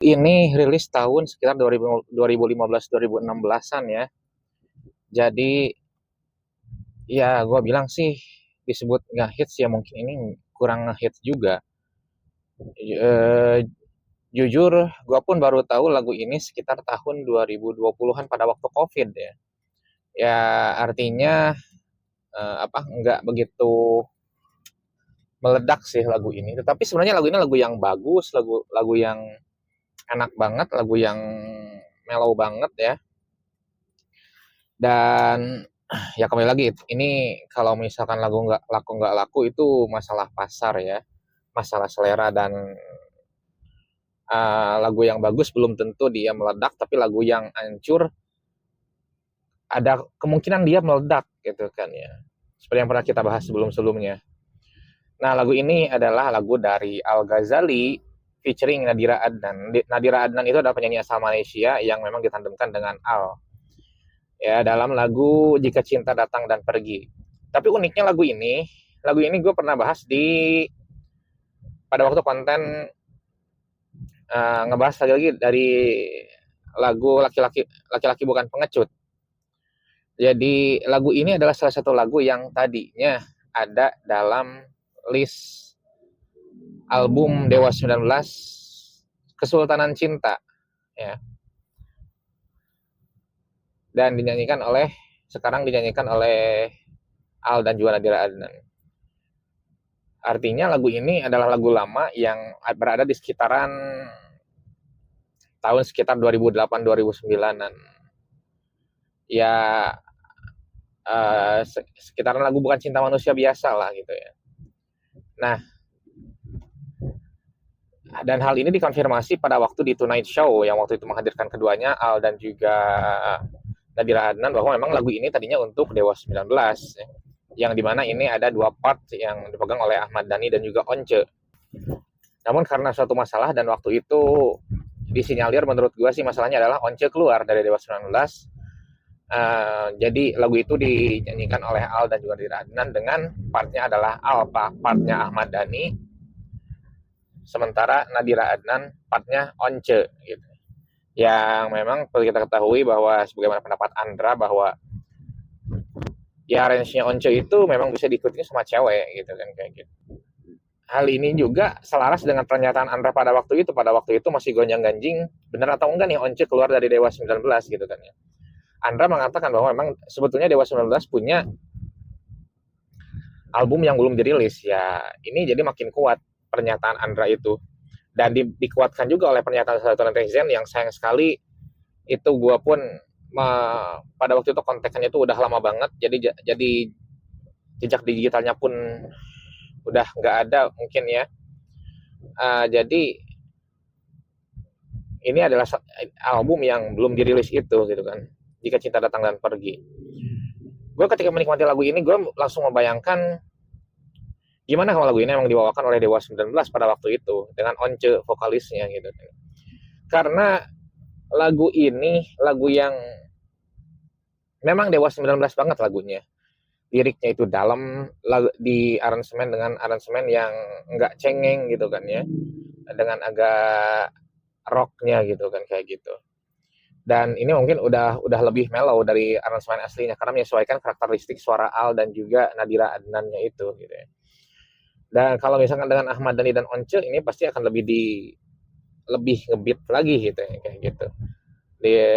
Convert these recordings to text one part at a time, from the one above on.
Ini rilis tahun sekitar 2015-2016-an ya. Jadi ya gue bilang sih disebut nggak hits ya, mungkin ini kurang hits juga. Eh, Jujur gue pun baru tahu lagu ini sekitar tahun 2020-an pada waktu COVID ya. Ya artinya nggak begitu meledak sih lagu ini. Tetapi sebenarnya lagu ini lagu yang bagus, lagu lagu yang enak banget, lagu yang mellow banget ya. Dan ya kembali lagi, ini kalau misalkan lagu nggak laku itu masalah pasar ya, masalah selera. Dan lagu yang bagus belum tentu dia meledak, tapi lagu yang hancur ada kemungkinan dia meledak gitu kan ya, seperti yang pernah kita bahas sebelum-sebelumnya. Nah, lagu ini adalah lagu dari Al Ghazali featuring Nadira Adnan. Nadira Adnan itu adalah penyanyi asal Malaysia yang memang ditandemkan dengan Al ya dalam lagu Jika Cinta Datang dan Pergi. Tapi uniknya lagu ini gue pernah bahas pada waktu konten ngebahas lagi dari lagu laki-laki bukan pengecut. Jadi lagu ini adalah salah satu lagu yang tadinya ada dalam list album Dewa 19 Kesultanan Cinta ya, dan sekarang dinyanyikan oleh Al dan juga Nadira Adnan. Artinya lagu ini adalah lagu lama yang berada di sekitaran tahun sekitar 2008-2009an. Ya sekitaran lagu Bukan Cinta Manusia biasa lah gitu ya. Nah, dan hal ini dikonfirmasi pada waktu di Tonight Show yang waktu itu menghadirkan keduanya, Al dan juga Nadira Adnan, bahwa memang lagu ini tadinya untuk Dewa 19 yang dimana ini ada dua part yang dipegang oleh Ahmad Dhani dan juga Once. Namun karena suatu masalah dan waktu itu disinyalir, menurut gue sih masalahnya adalah Once keluar dari Dewa 19. Jadi lagu itu dinyanyikan oleh Al dan juga Nadira Adnan dengan partnya adalah Al, partnya Ahmad Dhani, sementara Nadira Adnan partnya Once gitu. Yang memang perlu kita ketahui bahwa sebagaimana pendapat Andra bahwa ya range-nya Once itu memang bisa diikuti sama cewek gitu kan, kayak gitu. Hal ini juga selaras dengan pernyataan Andra pada waktu itu. Pada waktu itu masih gonjang-ganjing, benar atau enggak nih Once keluar dari Dewa 19 gitu kan ya. Andra mengatakan bahwa memang sebetulnya Dewa 19 punya album yang belum dirilis ya. Ini jadi makin kuat pernyataan Andra itu, dan dikuatkan juga oleh pernyataan satu netizen yang sayang sekali itu gue pun pada waktu itu konteksnya itu udah lama banget, jadi jejak digitalnya pun udah nggak ada mungkin ya. Jadi ini adalah album yang belum dirilis itu gitu kan, Jika Cinta Datang dan Pergi. Gue ketika menikmati lagu ini gue langsung membayangkan gimana kalau lagu ini emang dibawakan oleh Dewa 19 pada waktu itu dengan Once vokalisnya gitu. Karena lagu ini lagu yang memang Dewa 19 banget lagunya. Liriknya itu dalam, di aransemen dengan aransemen yang enggak cengeng gitu kan ya. Dengan agak rocknya gitu kan, kayak gitu. Dan ini mungkin udah lebih mellow dari aransemen aslinya karena menyesuaikan karakteristik suara Al dan juga Nadira Adnannya itu gitu ya. Dan kalau misalkan dengan Ahmad Dhani dan Once, ini pasti akan lebih ngebeat lagi gitu ya, kayak gitu. Dia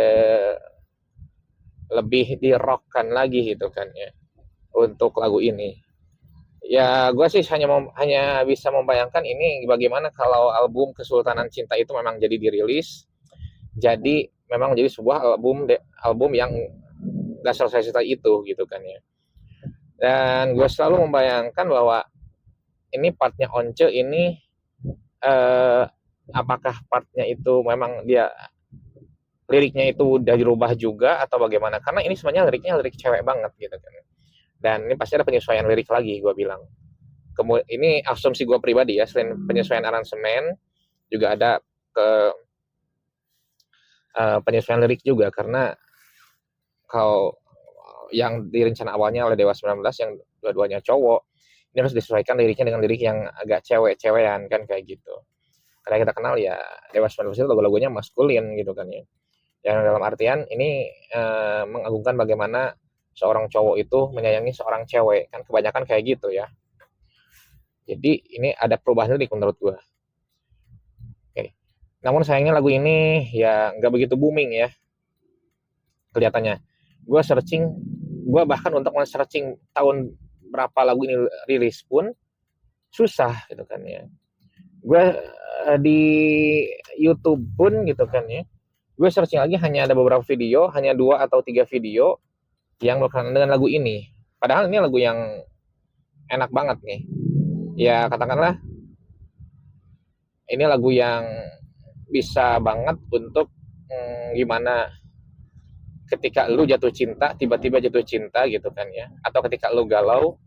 lebih di rockkan lagi gitu kan ya untuk lagu ini. Ya gue sih hanya bisa membayangkan ini bagaimana kalau album Kesultanan Cinta itu memang jadi dirilis, jadi memang jadi sebuah album yang gak selesai cerita itu gitu kan ya. Dan gue selalu membayangkan bahwa ini partnya Once ini apakah partnya itu memang dia liriknya itu udah dirubah juga atau bagaimana, karena ini sebenarnya liriknya lirik cewek banget gitu kan. Dan ini pasti ada penyesuaian lirik lagi, gue bilang. Ini asumsi gue pribadi ya, selain penyesuaian aransemen juga ada penyesuaian lirik juga, karena kalau yang direncana awalnya oleh Dewa 19 yang dua-duanya cowok, ini harus disesuaikan liriknya dengan lirik yang agak cewek-cewekan kan, kayak gitu. Karena kita kenal ya Dewa 19 itu lagu-lagunya maskulin gitu kan ya. Yang dalam artian ini mengagungkan bagaimana seorang cowok itu menyayangi seorang cewek, kan kebanyakan kayak gitu ya. Jadi ini ada perubahan lirik menurut gua. Oke. Namun sayangnya lagu ini ya nggak begitu booming ya kelihatannya. Gua searching, gua bahkan untuk men-searching tahun berapa lagu ini rilis pun susah gitu kan ya. Gue di YouTube pun gitu kan ya, gue searching lagi hanya ada beberapa video, hanya 2 atau 3 video yang berkenaan dengan lagu ini. Padahal ini lagu yang enak banget nih. Ya katakanlah ini lagu yang bisa banget untuk gimana ketika lu jatuh cinta, tiba-tiba jatuh cinta gitu kan ya. Atau ketika lu galau,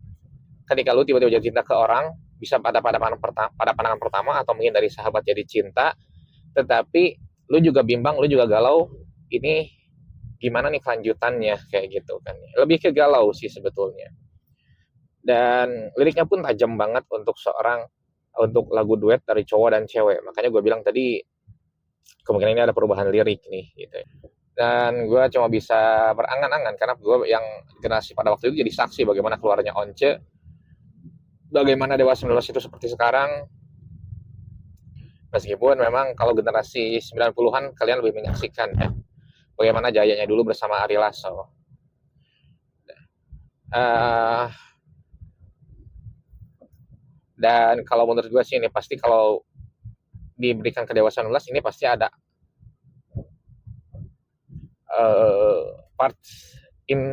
ketika lu tiba-tiba jatuh cinta ke orang, bisa pada pandangan pertama atau mungkin dari sahabat jadi cinta, tetapi lu juga bimbang, lu juga galau, ini gimana nih kelanjutannya kayak gitu kan. Lebih ke galau sih sebetulnya. Dan liriknya pun tajam banget untuk lagu duet dari cowok dan cewek. Makanya gue bilang tadi kemungkinan ini ada perubahan lirik nih gitu. Dan gue cuma bisa berangan-angan karena gue yang generasi pada waktu itu jadi saksi bagaimana keluarnya Once, bagaimana Dewa 19 itu seperti sekarang. Meskipun memang kalau generasi 90-an kalian lebih menyaksikan ya bagaimana jayanya dulu bersama Ari Lasso. Dan kalau menurut gue sih ini pasti kalau diberikan ke Dewa 19 ini pasti ada part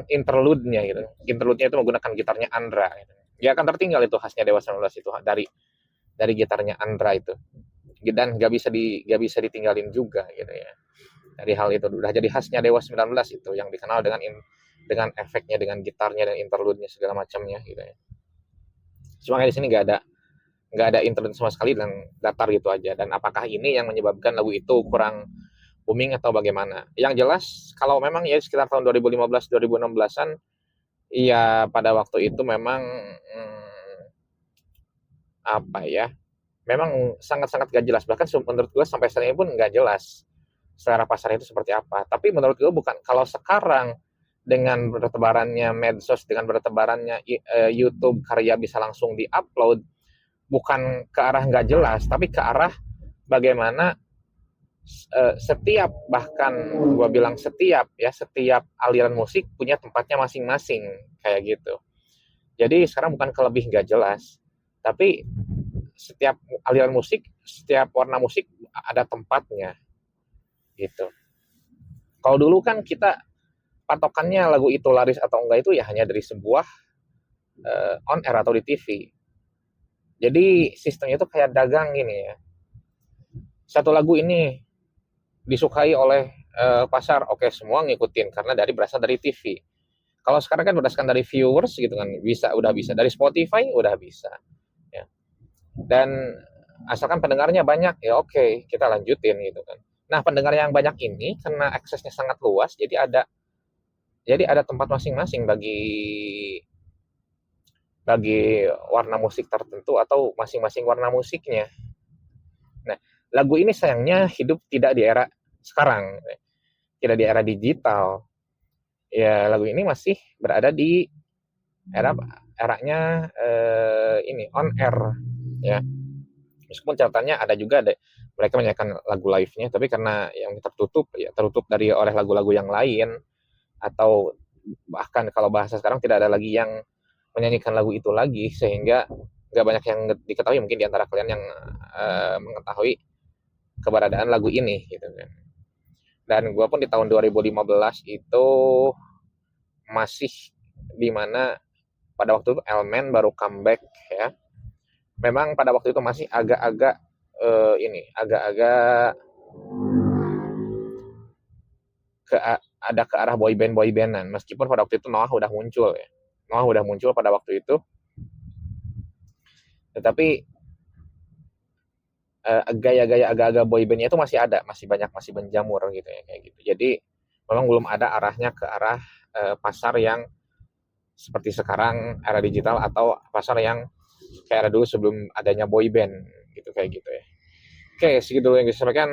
interlude-nya gitu. Interlude-nya itu menggunakan gitarnya Andra gitu. Ya akan tertinggal itu khasnya Dewa 19 itu dari gitarnya Andra itu. Dan gak bisa ditinggalin juga gitu ya. Dari hal itu udah jadi khasnya Dewa 19 itu yang dikenal dengan efeknya, dengan gitarnya dan interlude-nya segala macamnya gitu ya. Cuma di sini nggak ada interlude sama sekali dan datar gitu aja. Dan apakah ini yang menyebabkan lagu itu kurang booming atau bagaimana? Yang jelas kalau memang ya sekitar tahun 2015 2016-an ya pada waktu itu memang apa ya? Memang sangat-sangat gak jelas. Bahkan menurut gue sampai saat ini pun nggak jelas selera pasar itu seperti apa. Tapi menurut gue bukan kalau sekarang dengan bertebarannya medsos, dengan bertebarannya YouTube karya bisa langsung diupload, bukan ke arah nggak jelas, tapi ke arah bagaimana setiap bahkan gue bilang setiap aliran musik punya tempatnya masing-masing kayak gitu. Jadi sekarang bukan kelebih nggak jelas, tapi setiap aliran musik, setiap warna musik ada tempatnya gitu. Kalau dulu kan kita patokannya lagu itu laris atau enggak itu ya hanya dari sebuah on air atau di TV. Jadi sistemnya itu kayak dagang gini ya. Satu lagu ini disukai oleh pasar, oke semua ngikutin karena berasal dari TV. Kalau sekarang kan berdasarkan dari viewers gitu kan, udah bisa dari Spotify udah bisa. Ya. Dan asalkan pendengarnya banyak ya oke, kita lanjutin gitu kan. Nah, pendengar yang banyak ini karena aksesnya sangat luas, jadi ada tempat masing-masing bagi warna musik tertentu atau masing-masing warna musiknya. Nah, lagu ini sayangnya hidup tidak di era sekarang, tidak di era digital. Ya, lagu ini masih berada di eranya ini on air ya. Meskipun catatannya ada juga mereka menyanyikan lagu live-nya, tapi karena yang tertutup oleh lagu-lagu yang lain, atau bahkan kalau bahasa sekarang tidak ada lagi yang menyanyikan lagu itu lagi, sehingga nggak banyak yang diketahui mungkin di antara kalian yang mengetahui keberadaan lagu ini gitu kan. Dan gue pun di tahun 2015 itu masih dimana pada waktu itu Elmen baru comeback ya. Memang pada waktu itu masih agak-agak ada ke arah boybandan, meskipun pada waktu itu Noah udah muncul pada waktu itu, tetapi gaya-gaya agak-agak boybandnya itu masih ada, masih menjamur gitu ya kayak gitu. Jadi memang belum ada arahnya ke arah pasar yang seperti sekarang era digital atau pasar yang kayak era dulu sebelum adanya boyband gitu kayak gitu ya. Oke, segitu dulu yang bisa sampaikan.